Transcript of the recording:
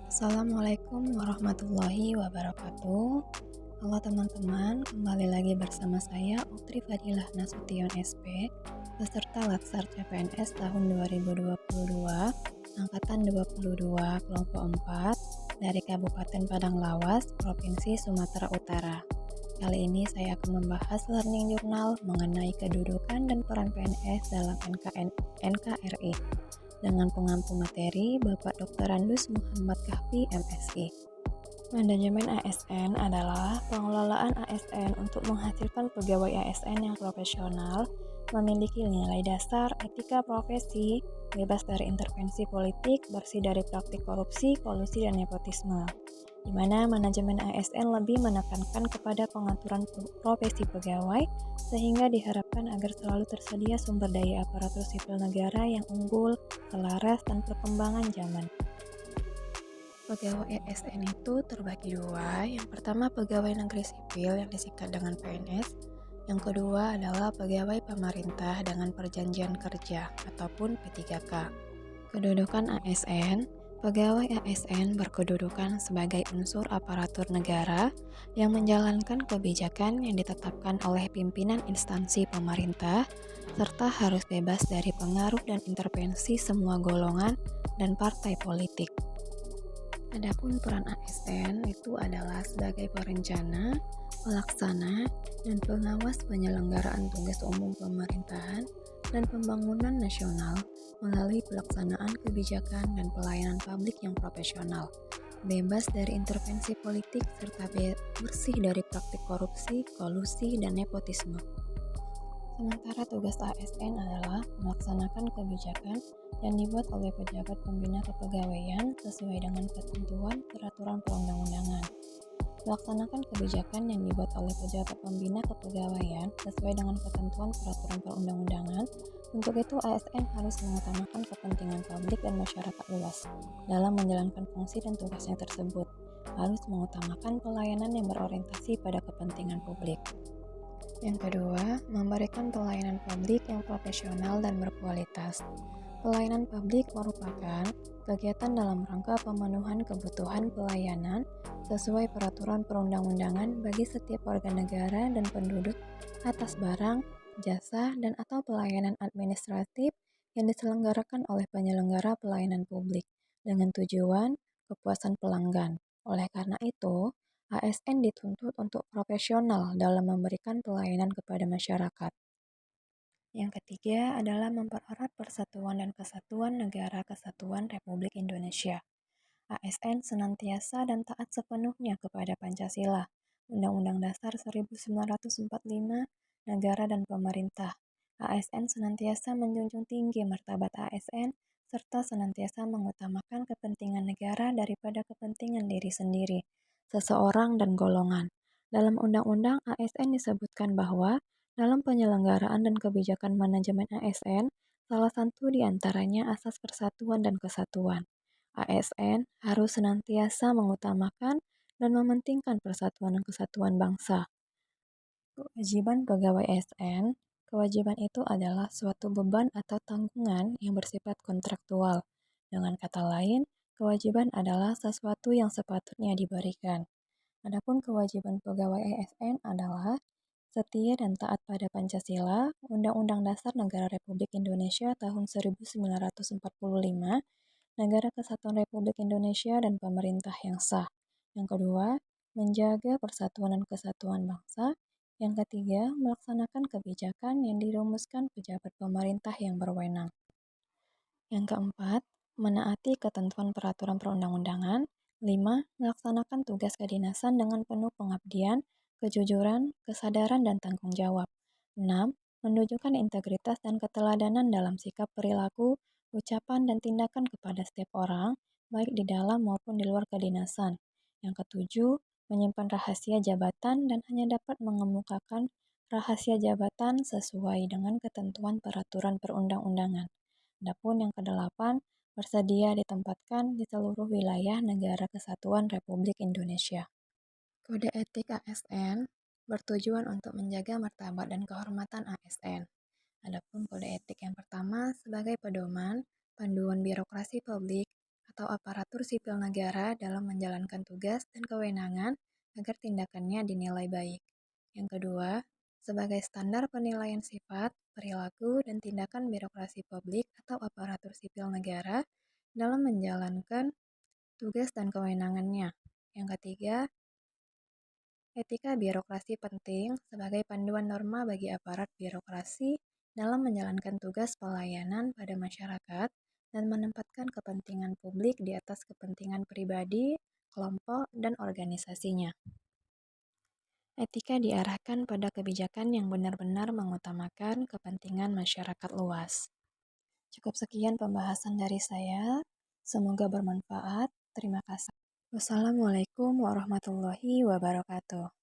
Assalamualaikum warahmatullahi wabarakatuh. Halo teman-teman, kembali lagi bersama saya Utri Fadilah Nasution SP, peserta Latsar CPNS tahun 2022, angkatan 22, kelompok 4, dari Kabupaten Padang Lawas, Provinsi Sumatera Utara. Kali ini saya akan membahas learning journal mengenai kedudukan dan peran PNS dalam NKRI dengan pengampu materi Bapak Dr. Randus Muhammad Kahfi MSI. Manajemen ASN adalah pengelolaan ASN untuk menghasilkan pegawai ASN yang profesional, memiliki nilai dasar etika profesi, bebas dari intervensi politik, bersih dari praktik korupsi, kolusi, dan nepotisme, di mana manajemen ASN lebih menekankan kepada pengaturan profesi pegawai, sehingga diharapkan agar selalu tersedia sumber daya aparatur sipil negara yang unggul, selaras, dan perkembangan zaman. Pegawai ASN itu terbagi dua. Yang pertama pegawai negeri sipil yang disingkat dengan PNS. Yang kedua adalah pegawai pemerintah dengan perjanjian kerja ataupun P3K. Kedudukan ASN. Pegawai ASN berkedudukan sebagai unsur aparatur negara yang menjalankan kebijakan yang ditetapkan oleh pimpinan instansi pemerintah, serta harus bebas dari pengaruh dan intervensi semua golongan dan partai politik. Adapun peran ASN itu adalah sebagai perencana, pelaksana, dan pengawas penyelenggaraan tugas umum pemerintahan dan pembangunan nasional melalui pelaksanaan kebijakan dan pelayanan publik yang profesional, bebas dari intervensi politik serta bersih dari praktik korupsi, kolusi, dan nepotisme. Sementara tugas ASN adalah melaksanakan kebijakan yang dibuat oleh pejabat pembina kepegawaian sesuai dengan ketentuan peraturan perundang-undangan. Melaksanakan kebijakan yang dibuat oleh pejabat pembina kepegawaian sesuai dengan ketentuan peraturan perundang-undangan. Untuk itu, ASN harus mengutamakan kepentingan publik dan masyarakat luas dalam menjalankan fungsi dan tugasnya tersebut. Harus mengutamakan pelayanan yang berorientasi pada kepentingan publik. Yang kedua, memberikan pelayanan publik yang profesional dan berkualitas. Pelayanan publik merupakan kegiatan dalam rangka pemenuhan kebutuhan pelayanan sesuai peraturan perundang-undangan bagi setiap warga negara dan penduduk atas barang, jasa, dan atau pelayanan administratif yang diselenggarakan oleh penyelenggara pelayanan publik dengan tujuan kepuasan pelanggan. Oleh karena itu, ASN dituntut untuk profesional dalam memberikan pelayanan kepada masyarakat. Yang ketiga adalah mempererat persatuan dan kesatuan Negara Kesatuan Republik Indonesia. ASN senantiasa dan taat sepenuhnya kepada Pancasila, Undang-Undang Dasar 1945, negara dan pemerintah. ASN senantiasa menjunjung tinggi martabat ASN serta senantiasa mengutamakan kepentingan negara daripada kepentingan diri sendiri, seseorang dan golongan. Dalam Undang-Undang ASN disebutkan bahwa dalam penyelenggaraan dan kebijakan manajemen ASN, salah satu di antaranya asas persatuan dan kesatuan. ASN harus senantiasa mengutamakan dan mementingkan persatuan dan kesatuan bangsa. Kewajiban pegawai ASN. Kewajiban itu adalah suatu beban atau tanggungan yang bersifat kontraktual. Dengan kata lain, kewajiban adalah sesuatu yang sepatutnya diberikan. Adapun kewajiban pegawai ASN adalah setia dan taat pada Pancasila, Undang-Undang Dasar Negara Republik Indonesia tahun 1945, Negara Kesatuan Republik Indonesia, dan pemerintah yang sah. Yang kedua, menjaga persatuan dan kesatuan bangsa. Yang ketiga, melaksanakan kebijakan yang dirumuskan pejabat pemerintah yang berwenang. Yang keempat, menaati ketentuan peraturan perundang-undangan. 5. Melaksanakan tugas kedinasan dengan penuh pengabdian, kejujuran, kesadaran, dan tanggung jawab. 6. Menunjukkan integritas dan keteladanan dalam sikap perilaku, ucapan, dan tindakan kepada setiap orang, baik di dalam maupun di luar kedinasan. Yang ketujuh, menyimpan rahasia jabatan dan hanya dapat mengemukakan rahasia jabatan sesuai dengan ketentuan peraturan perundang-undangan. Adapun yang kedelapan, bersedia ditempatkan di seluruh wilayah Negara Kesatuan Republik Indonesia. Kode etik ASN bertujuan untuk menjaga martabat dan kehormatan ASN. Adapun kode etik yang pertama sebagai pedoman, panduan birokrasi publik atau aparatur sipil negara dalam menjalankan tugas dan kewenangan agar tindakannya dinilai baik. Yang kedua, sebagai standar penilaian sifat, perilaku, dan tindakan birokrasi publik atau aparatur sipil negara dalam menjalankan tugas dan kewenangannya. Yang ketiga, etika birokrasi penting sebagai panduan norma bagi aparat birokrasi dalam menjalankan tugas pelayanan pada masyarakat dan menempatkan kepentingan publik di atas kepentingan pribadi, kelompok, dan organisasinya. Etika diarahkan pada kebijakan yang benar-benar mengutamakan kepentingan masyarakat luas. Cukup sekian pembahasan dari saya. Semoga bermanfaat. Terima kasih. Wassalamualaikum warahmatullahi wabarakatuh.